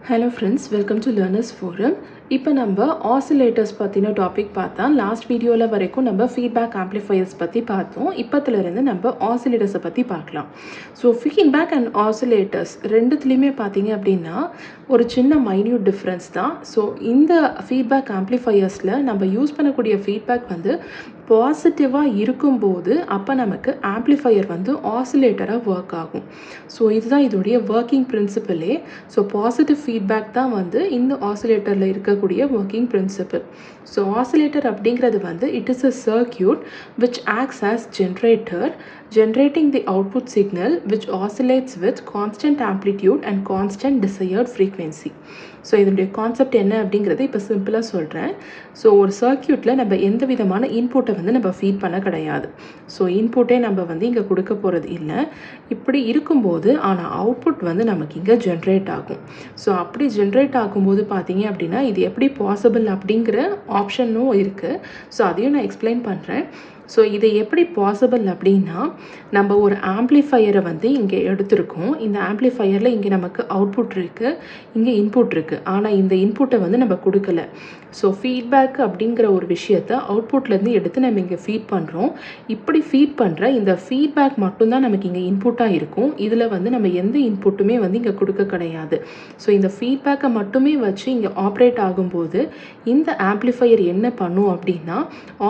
Hello friends, welcome to Learners Forum. இப்போ நம்ம oscillators பற்றின டாபிக் பார்த்தா லாஸ்ட் வீடியோவில் வரைக்கும் நம்ம ஃபீட்பேக் ஆம்ப்ளிஃபையர்ஸ் பற்றி பார்த்தோம். இப்போத்துலேருந்து நம்ம ஆசிலேட்டர்ஸை பற்றி பார்க்கலாம். ஸோ ஃபீட்பேக் அண்ட் ஆசிலேட்டர்ஸ் ரெண்டுத்துலேயுமே பார்த்தீங்க அப்படின்னா ஒரு சின்ன மைன்யூட் டிஃப்ரென்ஸ் தான். ஸோ இந்த ஃபீட்பேக் ஆம்ப்ளிஃபையர்ஸில் நம்ம யூஸ் பண்ணக்கூடிய ஃபீட்பேக் வந்து பாசிட்டிவாக இருக்கும்போது அப்போ நமக்கு ஆம்ப்ளிஃபையர் வந்து ஆசிலேட்டராக ஒர்க் ஆகும். ஸோ இதுதான் இதோடைய ஒர்க்கிங் பிரின்சிபலே. ஸோ பாசிட்டிவ் ஃபீட்பேக் தான் வந்து இந்த ஆசிலேட்டரில் இருக்கக்கூடிய ஒர்க்கிங் பிரின்சிபல். ஸோ ஆசிலேட்டர் அப்படிங்கிறது வந்து it is a circuit which acts as generator generating the output signal which oscillates with constant amplitude and constant desired frequency. So இதனுடைய concept என்ன அப்படிங்கிறது இப்போ சிம்பிளாக சொல்கிறேன். ஸோ ஒரு சர்க்யூட்டில் நம்ம எந்த விதமான இன்புட்டை வந்து நம்ம ஃபீட் பண்ண கிடையாது. ஸோ இன்புட்டே நம்ம வந்து இங்கே கொடுக்க போகிறது இல்லை. இப்படி இருக்கும்போது ஆனால் அவுட்புட் வந்து நமக்கு இங்கே ஜென்ரேட் ஆகும். ஸோ அப்படி ஜென்ரேட் ஆகும்போது பார்த்தீங்க அப்படின்னா இது எப்படி பாசிபிள் அப்படிங்கிற ஆப்ஷனும் இருக்குது. ஸோ அதையும் நான் எக்ஸ்பிளைன் பண்ணுறேன். ஸோ இது எப்படி பாசிபிள் அப்படின்னா நம்ம ஒரு ஆம்ப்ளிஃபையரை வந்து இங்கே எடுத்திருக்கோம். இந்த ஆம்ப்ளிஃபையரில் இங்கே நமக்கு அவுட்புட் இருக்குது, இங்கே இன்புட் இருக்குது. ஆனால் இந்த இன்புட்டை வந்து நம்ம கொடுக்கல. ஸோ ஃபீட்பேக் அப்படிங்கிற ஒரு விஷயத்தை அவுட்புட்லேருந்து எடுத்து நம்ம இங்கே ஃபீட் பண்ணுறோம். இப்படி ஃபீட் பண்ணுற இந்த ஃபீட்பேக் மட்டும்தான் நமக்கு இங்கே இன்புட்டாக இருக்கும். இதில் வந்து நம்ம எந்த இன்புட்டுமே வந்து இங்கே கொடுக்க கிடையாது. ஸோ இந்த ஃபீட்பேக்கை மட்டுமே வச்சு இங்கே ஆப்ரேட் ஆகும்போது இந்த ஆம்ப்ளிஃபையர் என்ன பண்ணும் அப்படின்னா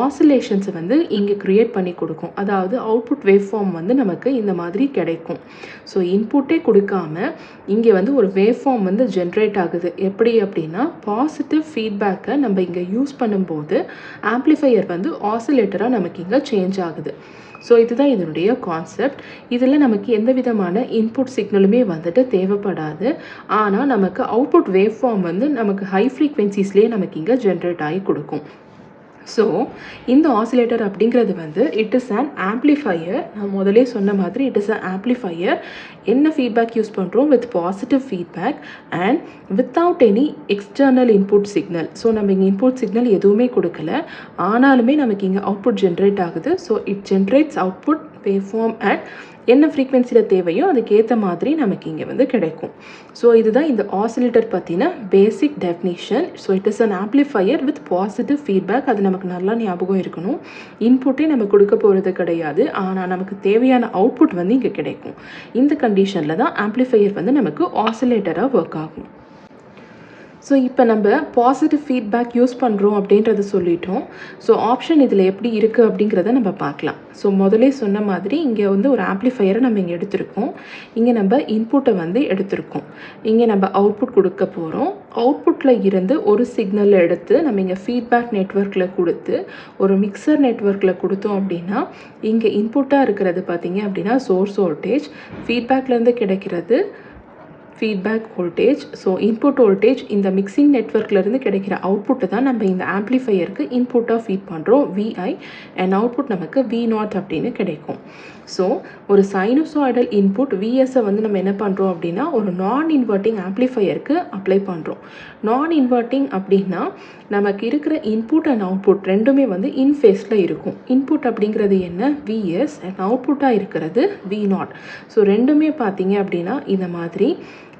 ஆசிலேஷன்ஸை வந்து இங்கே க்ரியேட் பண்ணி கொடுக்கும். அதாவது அவுட்புட் வேவ் ஃபார்ம் வந்து நமக்கு இந்த மாதிரி கிடைக்கும். ஸோ இன்புட்டே கொடுக்காம இங்கே வந்து ஒரு வேவ் ஃபார்ம் வந்து ஜென்ரேட் ஆகுது. எப்படி அப்படின்னா பாசிட்டிவ் ஃபீட்பேக்கை நம்ம இங்கே யூஸ் பண்ணும்போது ஆம்ப்ளிஃபையர் வந்து ஆசிலேட்டராக நமக்கு இங்கே சேஞ்ச் ஆகுது. ஸோ இதுதான் இதனுடைய கான்செப்ட். இதில் நமக்கு எந்த விதமான இன்புட் சிக்னலுமே வந்துட்டு தேவைப்படாது. ஆனால் நமக்கு அவுட்புட் வேவ் ஃபார்ம் வந்து நமக்கு ஹை ஃப்ரீக்வன்சிஸ்லேயே நமக்கு இங்கே ஜென்ரேட் ஆகி கொடுக்கும். ஸோ இந்த ஆசிலேட்டர் அப்படிங்கிறது வந்து இட் இஸ் அன் ஆம்ப்ளிஃபையர். நான் முதலே சொன்ன மாதிரி இட் இஸ் அன் ஆம்ப்ளிஃபையர். என்ன ஃபீட்பேக் யூஸ் பண்ணுறோம்? With positive feedback and without any external input signal. So நம்ம இங்கே இன்புட் சிக்னல் எதுவுமே கொடுக்கல, ஆனாலுமே நமக்கு இங்கே அவுட்புட் ஜென்ரேட் ஆகுது. So it generates output waveform at என்ன ஃப்ரீக்வன்சியில் தேவையோ அதுக்கேற்ற மாதிரி நமக்கு இங்கே வந்து கிடைக்கும். ஸோ இதுதான் இந்த ஆசிலேட்டர் பற்றின basic definition. So it is an amplifier with positive feedback. அது நமக்கு நல்லா ஞாபகம் இருக்கணும். இன்புட்டே நம்ம கொடுக்க போகிறது கிடையாது, ஆனால் நமக்கு தேவையான அவுட்புட் வந்து இங்கே கிடைக்கும். இந்த கண்டிஷனில் தான் ஆம்ப்ளிஃபையர் வந்து நமக்கு ஆசிலேட்டராக ஒர்க் ஆகும். ஸோ இப்போ நம்ம பாசிட்டிவ் ஃபீட்பேக் யூஸ் பண்ணுறோம் அப்படின்றத சொல்லிட்டோம். ஸோ ஆப்ஷன் இதில் எப்படி இருக்குது அப்படிங்கிறத நம்ம பார்க்கலாம். ஸோ முதலே சொன்ன மாதிரி இங்கே வந்து ஒரு ஆம்ப்ளிஃபையரை நம்ம இங்கே எடுத்திருக்கோம். இங்கே நம்ம இன்புட்டை வந்து எடுத்திருக்கோம். இங்கே நம்ம அவுட்புட் கொடுக்க போகிறோம். அவுட்புட்டில் இருந்து ஒரு சிக்னலை எடுத்து நம்ம இங்கே ஃபீட்பேக் நெட்வொர்க்கில் கொடுத்து ஒரு மிக்சர் நெட்வொர்க்கில் கொடுத்தோம் அப்படின்னா இங்கே இன்புட்டாக இருக்கிறது பார்த்திங்க அப்படின்னா சோர்ஸ் வோல்டேஜ், ஃபீட்பேக்லேருந்து கிடைக்கிறது feedback voltage. So input voltage இந்த மிக்சிங் நெட்வொர்க்லேருந்து கிடைக்கிற அவுட்புட்டை தான் நம்ம இந்த ஆம்ப்ளிஃபையருக்கு இன்புட்டாக ஃபீட் பண்ணுறோம் விஐ அண்ட் அவுட்புட் நமக்கு V0 அப்படின்னு கிடைக்கும். ஸோ ஒரு சைனூசாய்டல் இன்புட் விஎஸ்ஸை வந்து நம்ம என்ன பண்ணுறோம் அப்படின்னா ஒரு நான் இன்வெர்ட்டிங் ஆம்ப்ளிஃபையருக்கு அப்ளை பண்ணுறோம். நான் இன்வெர்ட்டிங் அப்படின்னா நமக்கு இருக்கிற இன்புட் அண்ட் அவுட்புட் ரெண்டுமே வந்து இன் ஃபேஸில் இருக்கும். இன்புட் அப்படிங்கிறது என்ன? விஎஸ் அண்ட் அவுட்புட்டாக இருக்கிறது V0. ஸோ ரெண்டுமே பார்த்தீங்க அப்படின்னா இந்த மாதிரி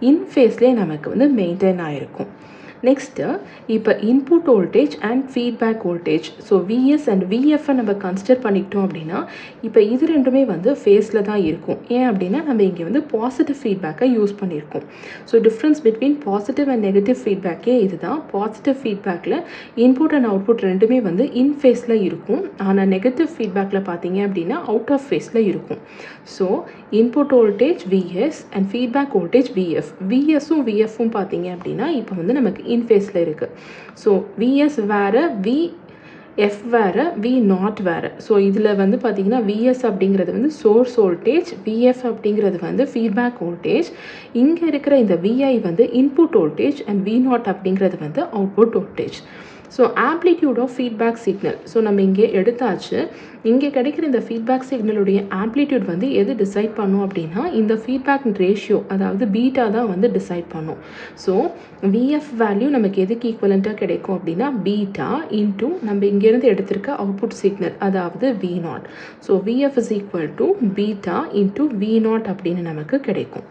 இன் ஃபேஸ்லேயே நமக்கு வந்து மெயின்டைன் ஆகிருக்கும். நெக்ஸ்ட்டு இப்போ input voltage and feedback voltage. So VS and விஎஃப்ஐ நம்ம கன்சிடர் பண்ணிக்கிட்டோம் அப்படின்னா இப்போ இது ரெண்டுமே வந்து ஃபேஸில் தான் இருக்கும். ஏன் அப்படின்னா நம்ம இங்கே வந்து பாசிட்டிவ் ஃபீட்பேக்கை யூஸ் பண்ணியிருக்கோம். So difference between positive and negative ஃபீட்பேக்கே இதுதான். பாசிட்டிவ் ஃபீட்பேக்கில் இன்புட் அண்ட் அவுட்புட் ரெண்டுமே வந்து இன் ஃபேஸில் இருக்கும். ஆனால் நெகட்டிவ் ஃபீட்பேக்கில் பார்த்தீங்க அப்படின்னா அவுட் ஆஃப் ஃபேஸில் இருக்கும். So input voltage VS and feedback voltage VF. விஎஸும் விஎஃப்பும் பார்த்தீங்க அப்படின்னா இப்போ வந்து நமக்கு இன் ஃபேஸில் இருக்குது. ஸோ விஎஸ் வேறு, விஎஃப் வேறு, V0 வேறு. ஸோ இதில் வந்து பார்த்திங்கன்னா விஎஸ் அப்படிங்கிறது வந்து சோர்ஸ் வோல்டேஜ், விஎஃப் அப்படிங்கிறது வந்து ஃபீட்பேக் வோல்டேஜ். இங்கே இருக்கிற இந்த விஐ வந்து இன்புட் வோல்டேஜ் அண்ட் V0 அப்படிங்கிறது வந்து output voltage. So amplitude of feedback signal. So நம்ம இங்கே எடுத்தாச்சு. இங்கே கிடைக்கிற இந்த ஃபீட்பேக் சிக்னலுடைய ஆம்ப்ளிடியூட் வந்து எது டிசைட் பண்ணும் அப்படின்னா இந்த ஃபீட்பேக் ரேஷியோ, அதாவது பீட்டா தான் வந்து டிசைட் பண்ணும். ஸோ விஎஃப் வேல்யூ நமக்கு எதுக்கு ஈக்குவலண்ட்டாக கிடைக்கும் அப்படின்னா பீட்டா இன்டூ நம்ம இங்கேருந்து எடுத்திருக்க அவுட்புட் சிக்னல், அதாவது V0. So VF is equal to beta into V0 அப்படின்னு நமக்கு கிடைக்கும்.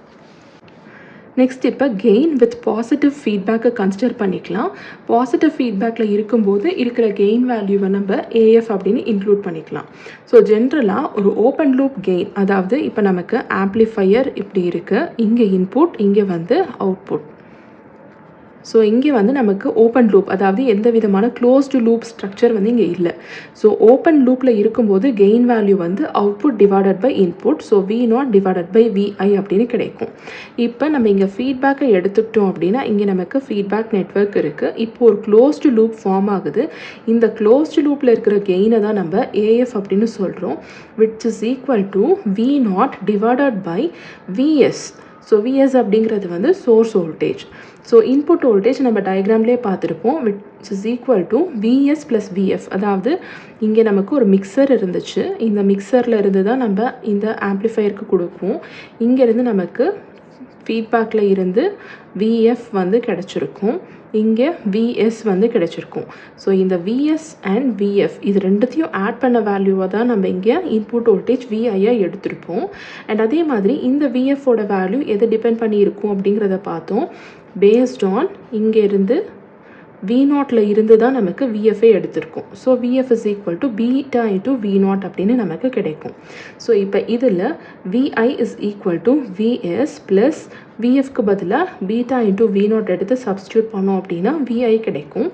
நெக்ஸ்ட் இப்போ கெயின் வித் பாசிட்டிவ் ஃபீட்பேக்கை கன்சிடர் பண்ணிக்கலாம். பாசிட்டிவ் ஃபீட்பேக்கில் இருக்கும்போது இருக்கிற கெயின் வேல்யூவை நம்ம ஏஎஃப் அப்படின்னு இன்க்ளூட் பண்ணிக்கலாம். ஸோ ஜென்ரலாக ஒரு ஓப்பன் லூப் கெயின், அதாவது இப்போ நமக்கு ஆம்ப்ளிஃபையர் இப்படி இருக்குது, இங்கே இன்புட், இங்கே வந்து அவுட்புட். ஸோ இங்கே வந்து நமக்கு ஓப்பன் லூப், அதாவது எந்த விதமான க்ளோஸ்டு லூப் ஸ்ட்ரக்சர் வந்து இங்கே இல்லை. ஸோ ஓப்பன் லூப்பில் இருக்கும்போது கெயின் வேல்யூ வந்து output divided by input, so V0 divided by VI அப்படின்னு கிடைக்கும். இப்போ நம்ம இங்கே ஃபீட்பேக்கை எடுத்துக்கிட்டோம் அப்படின்னா இங்கே நமக்கு ஃபீட்பேக் நெட்வொர்க் இருக்குது. இப்போ ஒரு க்ளோஸ்டு லூப் ஃபார்ம் ஆகுது. இந்த க்ளோஸ்டு லூப்பில் இருக்கிற கெயினை தான் நம்ம ஏஎஃப் அப்படின்னு சொல்கிறோம், which is equal to V0 divided by VS. So VS அப்படிங்கிறது வந்து source voltage. So input voltage நம்ம டயக்ராம்லேயே பார்த்துருப்போம், which is equal to VS plus VF. அதாவது இங்கே நமக்கு ஒரு மிக்சர் இருந்துச்சு, இந்த மிக்சரில் இருந்து தான் நம்ம இந்த ஆம்ப்ளிஃபையருக்கு கொடுப்போம். இங்கேருந்து நமக்கு ஃபீட்பேக்கில் இருந்து VF வந்து கிடச்சிருக்கும், இங்கே VS வந்து கிடச்சிருக்கும். ஸோ இந்த VS அண்ட் VF இது ரெண்டுத்தையும் ஆட் பண்ண வேல்யூவை தான் நம்ம இங்கே இன்புட் வோல்டேஜ் VIயை எடுத்திருப்போம். அண்ட் அதே மாதிரி இந்த VFோட வேல்யூ எதை டிபெண்ட் பண்ணி இருக்கும் அப்படிங்கிறத பார்த்தோம். பேஸ்ட் ஆன் இங்கேருந்து V0ல இருந்து தான் நமக்கு VFஐ எடுத்திருக்கோம். So VF is equal to beta into V0 அப்படின்னு நமக்கு கிடைக்கும். ஸோ இப்போ இதில் VI is equal to VS plus VFக்கு பதிலாக பீட்டா இன்ட்டு V0 எடுத்து சப்ஸ்டியூட் பண்ணோம் அப்படின்னா VI கிடைக்கும்.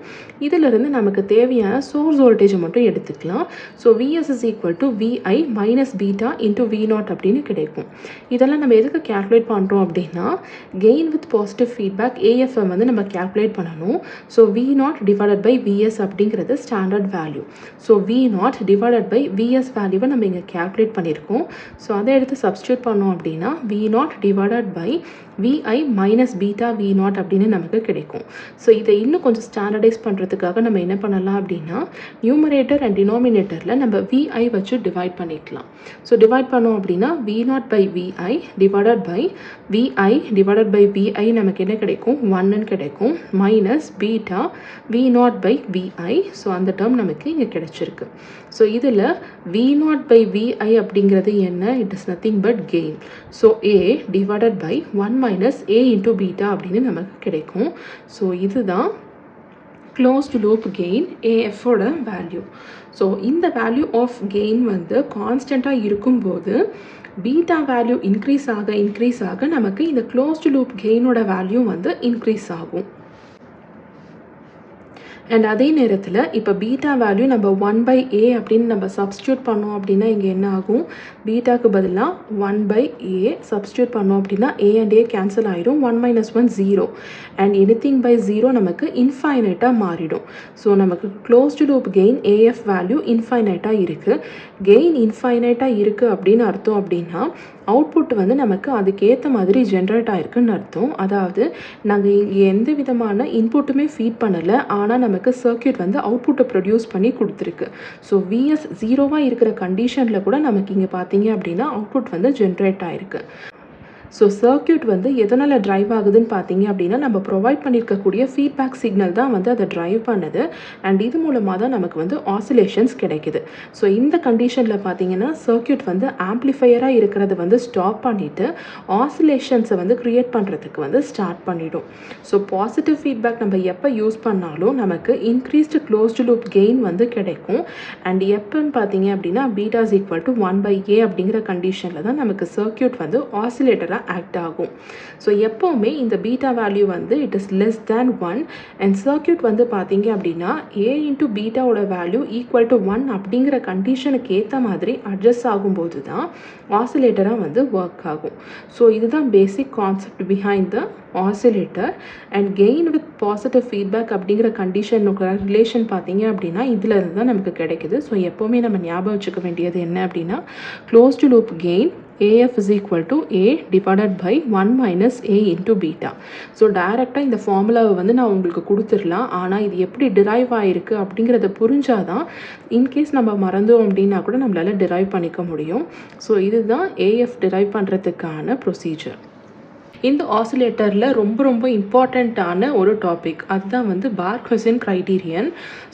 இதிலிருந்து நமக்கு தேவையான சோர்ஸ் வோல்டேஜை மட்டும் எடுத்துக்கலாம். So VS is equal to VI minus beta into V0 அப்படின்னு கிடைக்கும். இதெல்லாம் நம்ம எதுக்கு கேல்குலேட் பண்ணுறோம் அப்படின்னா கெயின் வித் பாசிட்டிவ் ஃபீட்பேக் AFஐ வந்து நம்ம கேல்குலேட் பண்ணணும். So V0 divided by VS அப்படிங்கிறது standard value. So V0 divided by VS வேல்யூவை நம்ம இங்கே கேல்குலேட் பண்ணியிருக்கோம். ஸோ அதை எடுத்து சப்ஸ்டியூட் பண்ணோம் அப்படின்னா V0 divided by VI minus beta V0 அப்படின்னு நமக்கு கிடைக்கும். ஸோ இதை இன்னும் கொஞ்சம் ஸ்டாண்டர்டைஸ் பண்ணுறதுக்காக நம்ம என்ன பண்ணலாம் அப்படின்னா நியூமரேட்டர் அண்ட் டினாமினேட்டரில் நம்ம VI வச்சு டிவைட் பண்ணிக்கலாம். ஸோ டிவைட் பண்ணோம் அப்படின்னா V0 by VI divided by VI divided by VI நமக்கு என்ன கிடைக்கும், 1ன்னு கிடைக்கும், minus beta V0 by VI. So அந்த டேர்ம் நமக்கு இங்கே கிடைச்சிருக்கு. ஸோ இதில் V0 பை VI அப்படிங்கிறது என்ன, it is nothing but gain. So A divided by 1 minus A into beta அப்படின்னு நமக்கு கிடைக்கும். ஸோ இதுதான் க்ளோஸ்டு லூப் கெயின் AFோட வேல்யூ. ஸோ இந்த வேல்யூ ஆஃப் கெயின் வந்து கான்ஸ்டண்ட்டாக இருக்கும்போது பீட்டா வேல்யூ இன்க்ரீஸ் ஆக நமக்கு இந்த க்ளோஸ்டு லூப் கெயினோட வேல்யூ வந்து இன்க்ரீஸ் ஆகும். அண்ட் அதே நேரத்தில் இப்போ பீட்டா வேல்யூ நம்ம 1/A அப்படின்னு நம்ம சப்ஸ்டியூட் பண்ணோம் அப்படின்னா இங்கே என்ன ஆகும், பீட்டாக்கு பதிலாக 1/A சப்ஸ்டியூட் பண்ணோம் அப்படின்னா A அண்ட் A கேன்சல் ஆகிடும், 1 மைனஸ் 1 0 அண்ட் எனிதிங் பை 0 நமக்கு இன்ஃபைனைட்டாக மாறிடும். ஸோ நமக்கு closed loop gain AF value இன்ஃபைனைட்டாக இருக்குது. கெயின் இன்ஃபைனைட்டாக இருக்குது அப்படின்னு அர்த்தம் அப்படின்னா அவுட்புட் வந்து நமக்கு அதுக்கேற்ற மாதிரி ஜென்ரேட் ஆகிருக்குன்னு அர்த்தம். அதாவது நாங்கள் இங்கே எந்த விதமான இன்புட்டுமே ஃபீட் பண்ணலை, ஆனால் நமக்கு சர்க்யூட் வந்து அவுட்புட்டை ப்ரொடியூஸ் பண்ணி கொடுத்துருக்கு. ஸோ VS 0வாக இருக்கிற கண்டிஷனில் கூட நமக்கு இங்கே பார்த்தீங்க அப்படின்னா அவுட்புட் வந்து ஜென்ரேட் ஆகிருக்கு. ஸோ சர்க்யூட் வந்து எதனால் ட்ரைவ் ஆகுதுன்னு பார்த்தீங்க அப்படின்னா நம்ம ப்ரொவைட் பண்ணியிருக்கக்கூடிய ஃபீட்பேக் சிக்னல் தான் வந்து அதை ட்ரைவ் பண்ணுது. அண்ட் இது மூலமாக தான் நமக்கு வந்து ஆசிலேஷன்ஸ் கிடைக்குது. ஸோ இந்த கண்டிஷனில் பார்த்தீங்கன்னா சர்க்யூட் வந்து ஆம்ப்ளிஃபையராக இருக்கிறத வந்து ஸ்டாப் பண்ணிவிட்டு ஆசிலேஷன்ஸை வந்து க்ரியேட் பண்ணுறதுக்கு வந்து ஸ்டார்ட் பண்ணிடும். ஸோ பாசிட்டிவ் ஃபீட்பேக் நம்ம எப்போ யூஸ் பண்ணாலும் நமக்கு இன்க்ரீஸ்டு க்ளோஸ்டு லூப் கெயின் வந்து கிடைக்கும். அண்ட் எப்போன்னு பார்த்தீங்க அப்படின்னா beta is equal to 1/A அப்படிங்கிற கண்டிஷனில் தான் நமக்கு சர்க்யூட் வந்து ஆசிலேட்டராக ஆக்ட் ஆகும். ஸோ எப்போவுமே இந்த பீட்டா வேல்யூ வந்து it is less than 1 and circuit வந்து பார்த்தீங்க அப்படின்னா A இன்ட்டு பீட்டாவோட வேல்யூ ஈக்குவல் டு 1 அப்படிங்கிற கண்டிஷனுக்கு ஏற்ற மாதிரி அட்ஜஸ்ட் ஆகும்போது தான் ஆசிலேட்டராக வந்து ஒர்க் ஆகும். ஸோ இதுதான் basic concept behind the oscillator. And gain with positive feedback அப்படிங்கிற கண்டிஷனுக்கு ரிலேஷன் பார்த்தீங்க அப்படின்னா இதில் இருந்து தான் நமக்கு கிடைக்குது. ஸோ எப்போவுமே நம்ம ஞாபகம் வச்சுக்க வேண்டியது என்ன அப்படின்னா closed loop gain AF is equal to A divided by 1 minus A into beta. So டைரெக்டாக இந்த ஃபார்முலாவை வந்து நான் உங்களுக்கு கொடுத்துடலாம். ஆனால் இது எப்படி டிரைவ் ஆகிருக்கு அப்படிங்கிறத புரிஞ்சாதான் இன்கேஸ் நம்ம மறந்தோம் அப்படின்னா கூட நம்மளால் டிரைவ் பண்ணிக்க முடியும். ஸோ இதுதான் AF டிரைவ் பண்ணுறதுக்கான ப்ரொசீஜர். இந்த ஆசிலேட்டரில் ரொம்ப ரொம்ப இம்பார்ட்டண்ட்டான ஒரு டாபிக் அதுதான் வந்து பார்க்-ஹசன் கிரைட்டீரியன்.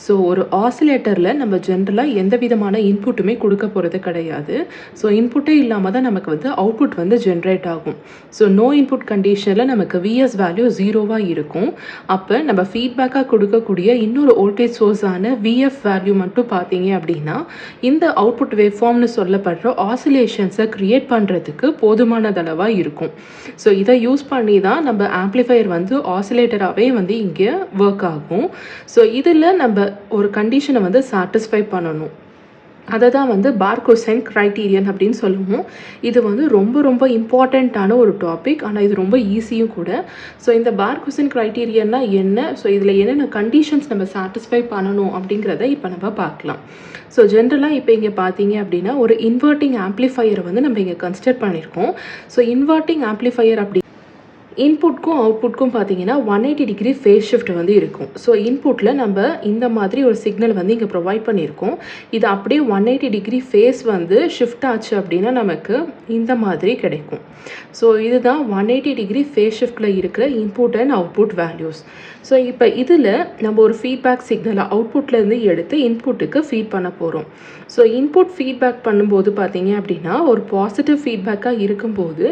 ஸோ ஒரு ஆசிலேட்டரில் நம்ம ஜென்ரலாக எந்த விதமான இன்புட்டுமே கொடுக்க போகிறது கிடையாது. ஸோ இன்புட்டே இல்லாமல் தான் நமக்கு வந்து அவுட்புட் வந்து ஜென்ரேட் ஆகும். ஸோ நோ இன்புட் கண்டிஷனில் நமக்கு விஎஸ் வேல்யூ 0வாக இருக்கும். அப்போ நம்ம ஃபீட்பேக்காக கொடுக்கக்கூடிய இன்னொரு வோல்டேஜ் சோர்ஸான விஎஃப் வேல்யூ மட்டும் பார்த்தீங்க அப்படின்னா இந்த அவுட்புட் வேவ்ஃபார்ம்னு சொல்லப்படுற ஆசிலேஷன்ஸை க்ரியேட் பண்ணுறதுக்கு போதுமானதளவாக இருக்கும். ஸோ இதை யூஸ் பண்ணி தான் நம்ம ஆம்ப்ளிஃபையர் வந்து ஆசிலேட்டராகவே வந்து இங்கே ஒர்க் ஆகும். ஸோ இதில் நம்ம ஒரு கண்டிஷனை வந்து சாட்டிஸ்ஃபை பண்ணணும். அதை தான் வந்து பார்க்-ஹசன் கிரைட்டீரியன் அப்படின்னு சொல்லுவோம். இது வந்து ரொம்ப ரொம்ப இம்பார்ட்டண்ட்டான ஒரு டாபிக். ஆனால் இது ரொம்ப ஈஸியும் கூட. ஸோ இந்த பார்க்-ஹசன் கிரைட்டீரியன்னா என்ன, ஸோ இதில் என்னென்ன கண்டிஷன்ஸ் நம்ம சாட்டிஸ்ஃபை பண்ணணும் அப்படிங்கிறத இப்போ நம்ம பார்க்கலாம். ஸோ ஜென்ரலாக இப்போ இங்கே பார்த்தீங்க அப்படின்னா ஒரு இன்வெர்ட்டிங் ஆம்ப்ளிஃபையரை வந்து நம்ம இங்கே கன்சிடர் பண்ணியிருக்கோம். ஸோ இன்வெர்ட்டிங் ஆம்ப்ளிஃபையர் அப்படி இன்புட்க்கும் அவுட்புட்க்கும் பார்த்தீங்கன்னா 180 டிகிரி ஃபேஸ் ஷிஃப்ட் வந்து இருக்கும். ஸோ இன்புட்டில் நம்ம இந்த மாதிரி ஒரு சிக்னல் வந்து இங்கே ப்ரொவைட் பண்ணியிருக்கோம். இது அப்படியே 180 டிகிரி ஃபேஸ் வந்து ஷிஃப்ட் ஆச்சு அப்படின்னா நமக்கு இந்த மாதிரி கிடைக்கும். ஸோ இதுதான் 180 டிகிரி ஃபேஸ் ஷிஃப்டில் இருக்கிற input and output values. So இப்போ இதில் நம்ம ஒரு ஃபீட்பேக் சிக்னலை அவுட்புட்லேருந்து எடுத்து இன்புட்டுக்கு ஃபீட் பண்ண போகிறோம். ஸோ இன்புட் ஃபீட்பேக் பண்ணும்போது பார்த்தீங்க அப்படின்னா ஒரு பாசிட்டிவ் ஃபீட்பேக்காக இருக்கும்போது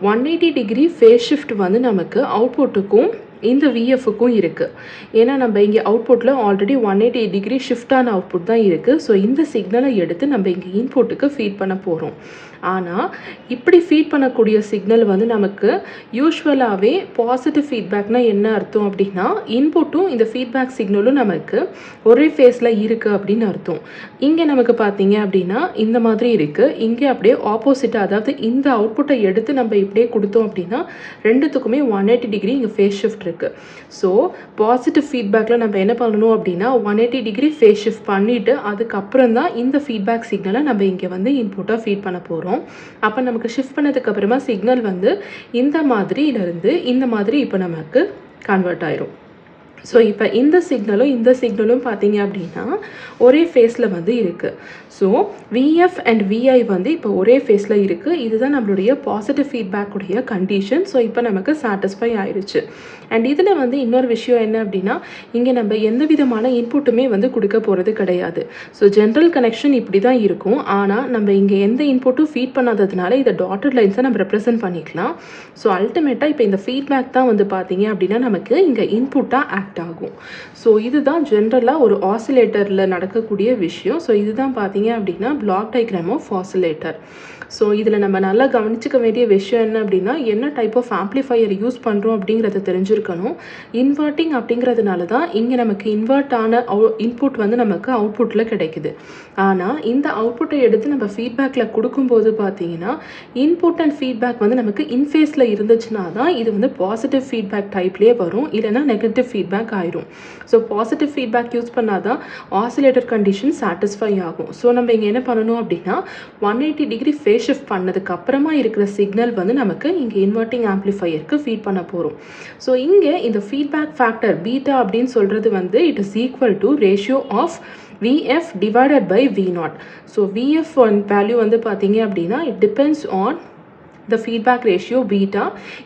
180 டிகிரி ஃபேஸ் ஷிஃப்ட் வந்து நமக்கு அவுட்புட்டுக்கும் இந்த விஎஃப்க்கும் இருக்குது. ஏன்னா நம்ம இங்கே அவுட்புட்டில் ஆல்ரெடி 180 டிகிரி ஷிஃப்டான அவுட்புட் தான் இருக்குது. ஸோ இந்த சிக்னலை எடுத்து நம்ம இங்கே இன்புட்டுக்கு ஃபீட் பண்ண போகிறோம். ஆனால் இப்படி ஃபீட் பண்ணக்கூடிய சிக்னல் வந்து நமக்கு யூஸ்வலாகவே பாசிட்டிவ் ஃபீட்பேக்னால் என்ன அர்த்தம் அப்படின்னா இன்புட்டும் இந்த ஃபீட்பேக் சிக்னலும் நமக்கு ஒரே ஃபேஸில் இருக்குது அப்படின்னு அர்த்தம். இங்கே நமக்கு பார்த்தீங்க அப்படின்னா இந்த மாதிரி இருக்குது. இங்கே அப்படியே ஆப்போசிட்டாக, அதாவது இந்த அவுட்புட்டை எடுத்து நம்ம இப்படியே கொடுத்தோம் அப்படின்னா ரெண்டுத்துக்குமே 180 டிகிரி இங்கே ஃபேஸ் ஷிஃப்ட் இருக்குது. ஸோ பாசிட்டிவ் ஃபீட்பேக்கில் நம்ம என்ன பண்ணணும் அப்படின்னா 180 டிகிரி ஃபேஸ் ஷிஃப்ட் பண்ணிவிட்டு அதுக்கப்புறம் தான் இந்த ஃபீட்பேக் சிக்னலை நம்ம இங்கே வந்து இன்புட்டாக ஃபீட் பண்ண போகிறோம். அப்போ நமக்கு ஷிஃப்ட் பண்ணதுக்கு அப்புறமா சிக்னல் வந்து இந்த மாதிரியிலிருந்து இந்த மாதிரி இப்போ நமக்கு கன்வெர்ட் ஆயிரும். ஸோ இப்போ இந்த சிக்னலும் பார்த்தீங்க அப்படின்னா ஒரே ஃபேஸில் வந்து இருக்குது. ஸோ விஎஃப் அண்ட் விஐ வந்து இப்போ ஒரே ஃபேஸில் இருக்குது. இதுதான் நம்மளுடைய பாசிட்டிவ் ஃபீட்பேக்குடைய கண்டிஷன். ஸோ இப்போ நமக்கு சாட்டிஸ்ஃபை ஆயிடுச்சு. அண்ட் இதில் வந்து இன்னொரு விஷயம் என்ன அப்படின்னா இங்கே நம்ம எந்த விதமான இன்புட்டுமே வந்து கொடுக்க போகிறது கிடையாது. ஸோ ஜென்ரல் கனெக்ஷன் இப்படி தான் இருக்கும். ஆனால் நம்ம இங்கே எந்த இன்புட்டும் ஃபீட் பண்ணாததுனால இதை டாட்டட் லைன்ஸை நம்ம ரெப்ரசென்ட் பண்ணிக்கலாம். ஸோ அல்டிமேட்டாக இப்போ இந்த ஃபீட்பேக் தான் வந்து பார்த்தீங்க அப்படின்னா நமக்கு இங்கே இன்புட்டாக ஆக்ட் ஆகும். ஸோ இதுதான் ஜென்ரலாக ஒரு ஆசிலேட்டரில் நடக்கக்கூடிய விஷயம். ஸோ இதுதான் பார்த்தீங்க அப்படின்னா block diagram of oscillator. So இதில் நம்ம நல்லா கவனிச்சிக்க வேண்டிய விஷயம் என்ன அப்படின்னா என்ன டைப் ஆஃப் ஆம்ப்ளிஃபையர் யூஸ் பண்ணுறோம் அப்படிங்கிறத தெரிஞ்சிருக்கணும். இன்வெர்ட்டிங் அப்படிங்கிறதுனால தான் இங்கே நமக்கு இன்வெர்ட் ஆன இன்புட் வந்து நமக்கு அவுட்புட்டில் கிடைக்குது. ஆனால் இந்த அவுட்புட்டை எடுத்து நம்ம ஃபீட்பேக்கில் கொடுக்கும்போது பார்த்தீங்கன்னா இன்புட் அண்ட் ஃபீட்பேக் வந்து நமக்கு இன்ஃபேஸில் இருந்துச்சுன்னா தான் இது வந்து பாசிட்டிவ் ஃபீட்பேக் டைப்லேயே வரும், இல்லைனா நெகட்டிவ் ஃபீட்பேக் ஆயிரும். ஸோ பாசிட்டிவ் ஃபீட்பேக் யூஸ் பண்ணால் தான் ஆசிலேட்டர் கண்டிஷன் சாட்டிஸ்ஃபை ஆகும். ஸோ நம்ம இங்கே என்ன பண்ணணும் அப்படின்னா 180 டிகிரி ஃபேஸ் ஷிஃப்ட் பண்ணதுக்கு அப்புறமா இருக்கிற சிக்னல் வந்து நமக்கு இங்கே இன்வெர்ட்டிங் ஆம்ப்ளிஃபையருக்கு ஃபீட் பண்ண போகிறோம். ஸோ இங்கே இந்த ஃபீட்பேக் ஃபேக்டர் பீட்டா அப்படின்னு சொல்கிறது வந்து it is equal to ratio of VF divided by V0. So VF value வந்து பார்த்தீங்க அப்படின்னா it depends on the feedback ratio beta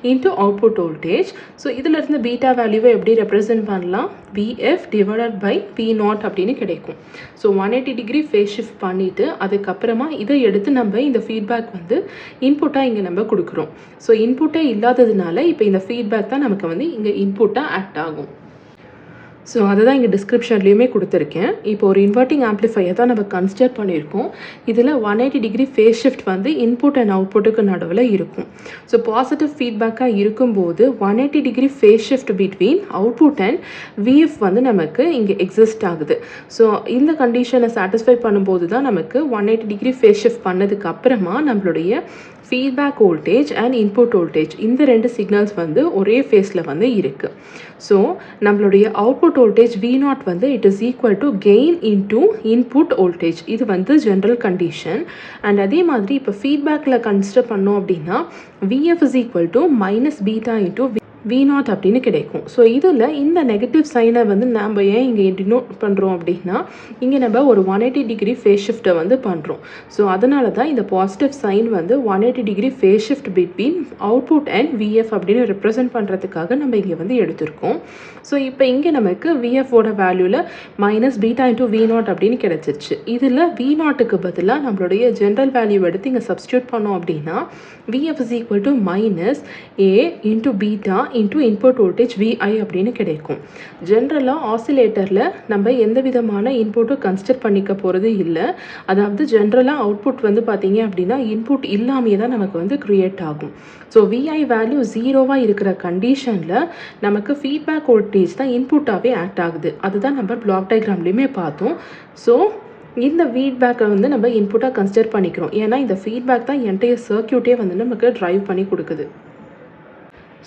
into output voltage. So இதிலிருந்து பீட்டா வேல்யூவை எப்படி ரெப்ரசென்ட் பண்ணலாம், VF divided by V0 அப்படின்னு கிடைக்கும். ஸோ 180 டிகிரி ஃபேஸ் ஷிஃப்ட் பண்ணிவிட்டு அதுக்கப்புறமா இதை எடுத்து நம்ம இந்த ஃபீட்பேக் வந்து இன்புட்டாக இங்கே நம்ம கொடுக்குறோம். ஸோ இன்புட்டே இல்லாததுனால இப்போ இந்த ஃபீட்பேக் தான் நமக்கு வந்து இங்கே இன்புட்டாக ஆக்ட் ஆகும். ஸோ அதை தான் இங்கே டிஸ்கிரிப்ஷன்லேயுமே கொடுத்துருக்கேன். இப்போ ஒரு இன்வெர்ட்டிங் ஆம்ப்ளிஃபையர் தான் நம்ம கன்சிடர் பண்ணியிருக்கோம். இதில் 180 டிகிரி ஃபேஸ் ஷிஃப்ட் வந்து இன்புட் அண்ட் அவுட்புட்டுக்கு நடுவில் இருக்கும். ஸோ பாசிட்டிவ் ஃபீட்பேக்காக இருக்கும்போது 180 degree phase shift between output and VF வந்து நமக்கு இங்கே எக்ஸிஸ்ட் ஆகுது. ஸோ இந்த கண்டிஷனை சாட்டிஸ்ஃபை பண்ணும்போது தான் நமக்கு 180 டிகிரி ஃபேஸ் ஷிஃப்ட் பண்ணதுக்கு அப்புறமா நம்மளுடைய feedback voltage and input voltage இந்த ரெண்டு சிக்னல்ஸ் வந்து ஒரே ஃபேஸில் வந்து இருக்குது. ஸோ நம்மளுடைய அவுட்புட் வோல்டேஜ் V0 வந்து it is equal to gain into input voltage. இது வந்து ஜென்ரல் கண்டிஷன். அண்ட் அதே மாதிரி இப்போ ஃபீட்பேக்கில் கன்சிடர் பண்ணோம் அப்படின்னா VF is equal to minus beta into V0 அப்படின்னு கிடைக்கும். ஸோ இதில் இந்த நெகட்டிவ் சைனை வந்து நம்ம ஏன் இங்கே டினோட் பண்ணுறோம் அப்படின்னா, இங்கே நம்ம ஒரு 180 டிகிரி ஃபேஸ் ஷிஃப்ட்டை வந்து பண்ணுறோம். ஸோ அதனால தான் இந்த பாசிட்டிவ் சைன் வந்து 180 degree phase shift between output and VF அப்படின்னு ரெப்ரசென்ட் பண்ணுறதுக்காக நம்ம இங்கே வந்து எடுத்திருக்கோம். ஸோ இப்போ இங்கே நமக்கு விஎஃபோட வேல்யூவில் மைனஸ் பீட்டா இன்டூ V0 அப்படின்னு கிடச்சிருச்சு. இதில் V0க்கு பதிலாக நம்மளுடைய ஜென்ரல் வேல்யூ எடுத்து இங்கே சப்ஸ்டியூட் பண்ணோம் அப்படின்னா VF is equal to minus A into beta into input voltage VI அப்படின்னு கிடைக்கும். ஜென்ரலாக ஆசிலேட்டரில் நம்ம எந்த விதமான இன்புட்டும் கன்சிடர் பண்ணிக்க போகிறது இல்லை. அதாவது ஜென்ரலாக அவுட்புட் வந்து பார்த்தீங்க அப்படின்னா இன்புட் இல்லாமையே தான் நமக்கு வந்து க்ரியேட் ஆகும். ஸோ VI வேல்யூ 0வாக இருக்கிற கண்டிஷனில் நமக்கு ஃபீட்பேக் வோல்டேஜ் தான் இன்புட்டாகவே ஆக்ட் ஆகுது. அதுதான் நம்ம பிளாக் டயக்ராம்லேயுமே பார்த்தோம். ஸோ இந்த ஃபீட்பேக்கை வந்து நம்ம இன்புட்டாக கன்சிடர் பண்ணிக்கிறோம். ஏன்னா இந்த ஃபீட்பேக் தான் என்டையர் சர்க்யூட்டே வந்து நமக்கு ட்ரைவ் பண்ணி கொடுக்குது.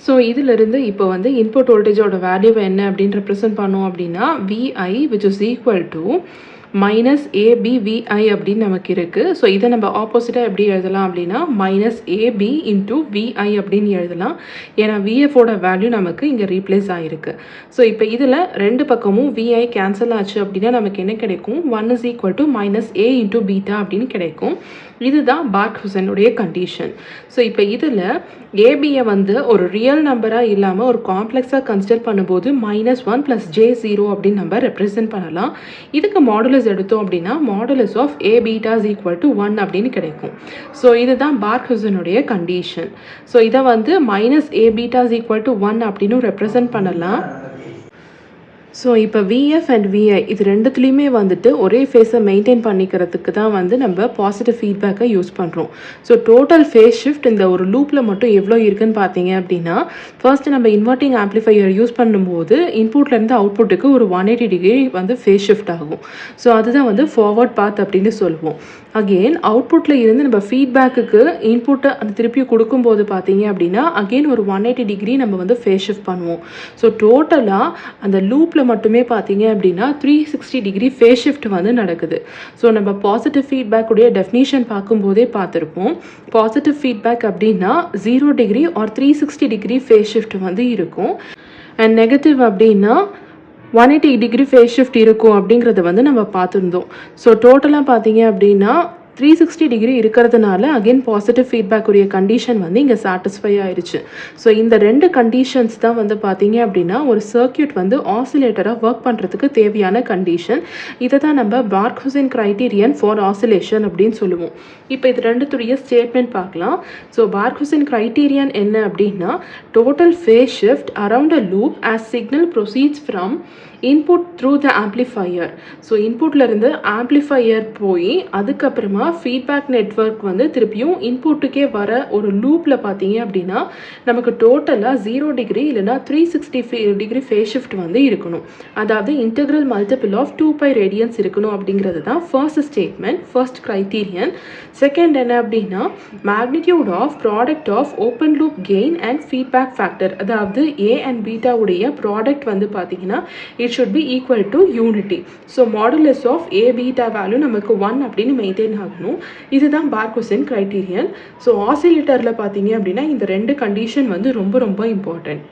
ஸோ இதிலிருந்து இப்போ வந்து இன்புட் வோல்டேஜோட வேல்யூவை என்ன அப்படின்னு ரெப்ரசென்ட் பண்ணோம் அப்படின்னா VI which is equal to minus ABVI அப்படின்னு நமக்கு இருக்குது. ஸோ இதை நம்ம ஆப்போசிட்டாக எப்படி எழுதலாம் அப்படின்னா மைனஸ் AB இன்டூ VI அப்படின்னு எழுதலாம். ஏன்னா VFோட வேல்யூ நமக்கு இங்கே ரீப்ளேஸ் ஆகிருக்கு. ஸோ இப்போ இதில் ரெண்டு பக்கமும் VI கேன்சல் ஆச்சு அப்படின்னா நமக்கு என்ன கிடைக்கும், 1 is equal to minus A into beta அப்படின்னு கிடைக்கும். இதுதான் பார்க்-ஹூசனுடைய கண்டிஷன். ஸோ இப்போ இதில் ஏபியை வந்து ஒரு ரியல் நம்பராக இல்லாமல் ஒரு காம்ப்ளெக்ஸாக கன்சிடர் பண்ணும்போது -1 + J0 அப்படின்னு நம்ம ரெப்ரசென்ட் பண்ணலாம். இதுக்கு மாடுலஸ் எடுத்தோம் அப்படின்னா modulus of A beta is equal to 1 அப்படின்னு கிடைக்கும். ஸோ இதுதான் பார்க்-ஹூசனுடைய கண்டிஷன். ஸோ இதை வந்து -A beta is equal to 1 அப்படின்னு ரெப்ரசென்ட் பண்ணலாம். ஸோ இப்போ VF அண்ட் VI இது ரெண்டுத்துலேயுமே வந்துட்டு ஒரே ஃபேஸை மெயின்டைன் பண்ணிக்கிறதுக்கு தான் வந்து நம்ம பாசிட்டிவ் ஃபீட்பேக்கை யூஸ் பண்ணுறோம். ஸோ டோட்டல் ஃபேஸ் ஷிஃப்ட் இந்த ஒரு லூப்பில் மட்டும் எவ்வளோ இருக்குன்னு பார்த்தீங்க அப்படின்னா, ஃபர்ஸ்ட்டு நம்ம இன்வெர்ட்டிங் ஆம்ப்ளிஃபையர் யூஸ் பண்ணும்போது இன்புட்லேருந்து அவுட்புட்டுக்கு ஒரு 180 டிகிரி வந்து ஃபேஸ் ஷிஃப்ட் ஆகும். ஸோ அதுதான் வந்து ஃபார்வர்ட் பாத் அப்படின்னு சொல்லுவோம். அகெயின் அவுட்புட்டில் இருந்து நம்ம ஃபீட்பேக்குக்கு இன்புட்டை அந்த திருப்பி கொடுக்கும்போது பார்த்தீங்க அப்படின்னா அகெயின் ஒரு 180 டிகிரி நம்ம வந்து ஃபேஸ் ஷிஃப்ட் பண்ணுவோம். ஸோ டோட்டலாக அந்த லூப்பில் மட்டுமே பார்த்தீங்க அப்படின்னா 360 டிகிரி ஃபேஸ் ஷிஃப்ட் வந்து நடக்குது. ஸோ நம்ம பாசிட்டிவ் ஃபீட்பேக்குடைய டெஃபினிஷன் பார்க்கும்போதே பார்த்துருப்போம். பாசிட்டிவ் ஃபீட்பேக் அப்படின்னா 0 degree or 360 degree phase shift வந்து இருக்கும். அண்ட் நெகட்டிவ் அப்படின்னா 180 டிகிரி ஃபேஸ் ஷிஃப்ட் இருக்கும் அப்படிங்கிறத வந்து நம்ம பார்த்துருந்தோம். ஸோ டோட்டலாக பார்த்தீங்க அப்படின்னா 360 டிகிரி இருக்கிறதுனால அகெயின் பாசிட்டிவ் ஃபீட்பேக் உடைய கண்டிஷன் வந்து இங்கே சாட்டிஸ்ஃபை ஆயிடுச்சு. ஸோ இந்த ரெண்டு கண்டிஷன்ஸ் தான் வந்து பார்த்தீங்க அப்படின்னா ஒரு சர்க்யூட் வந்து ஆசிலேட்டராக ஒர்க் பண்ணுறதுக்கு தேவையான கண்டிஷன். இதை தான் நம்ம பார்க்-ஹூசன் கிரைட்டீரியன் ஃபார் ஆசிலேஷன் அப்படின்னு சொல்லுவோம். இப்போ இது ரெண்டுத்துடைய ஸ்டேட்மெண்ட் பார்க்கலாம். ஸோ பார்க்-ஹூசன் கிரைட்டீரியன் என்ன அப்படின்னா total phase shift around a loop as signal proceeds from input through the amplifier. So இன்புட்லேருந்து ஆம்ப்ளிஃபையர் போய் அதுக்கப்புறமா ஃபீட்பேக் நெட்வொர்க் வந்து திருப்பியும் இன்புட்டுக்கே வர ஒரு லூப்பில் பார்த்தீங்க அப்படின்னா நமக்கு டோட்டலாக 0 டிகிரி இல்லைனா 360 டிகிரி ஃபேஸ் ஷிஃப்ட் வந்து இருக்கணும். அதாவது இன்டெக்ரல் மல்டிபிள் ஆஃப் 2π ரேடியன்ஸ் இருக்கணும் அப்படிங்கிறது தான் first statement, first criterion. Second என்ன அப்படின்னா magnitude of product of open loop gain and feedback factor. அதாவது A அண்ட் பீட்டாவுடைய ப்ராடக்ட் வந்து பார்த்தீங்கன்னா should be equal to unity. So modulus of A beta value நமக்கு 1 அப்படின்னு மெயின்டைன் ஆகணும். இதுதான் பார்க்-ஹூசன் கிரைட்டீரியன். ஸோ ஆசிலேட்டரில் பார்த்தீங்க அப்படின்னா இந்த ரெண்டு கண்டிஷன் வந்து ரொம்ப ரொம்ப இம்பார்ட்டன்ட்.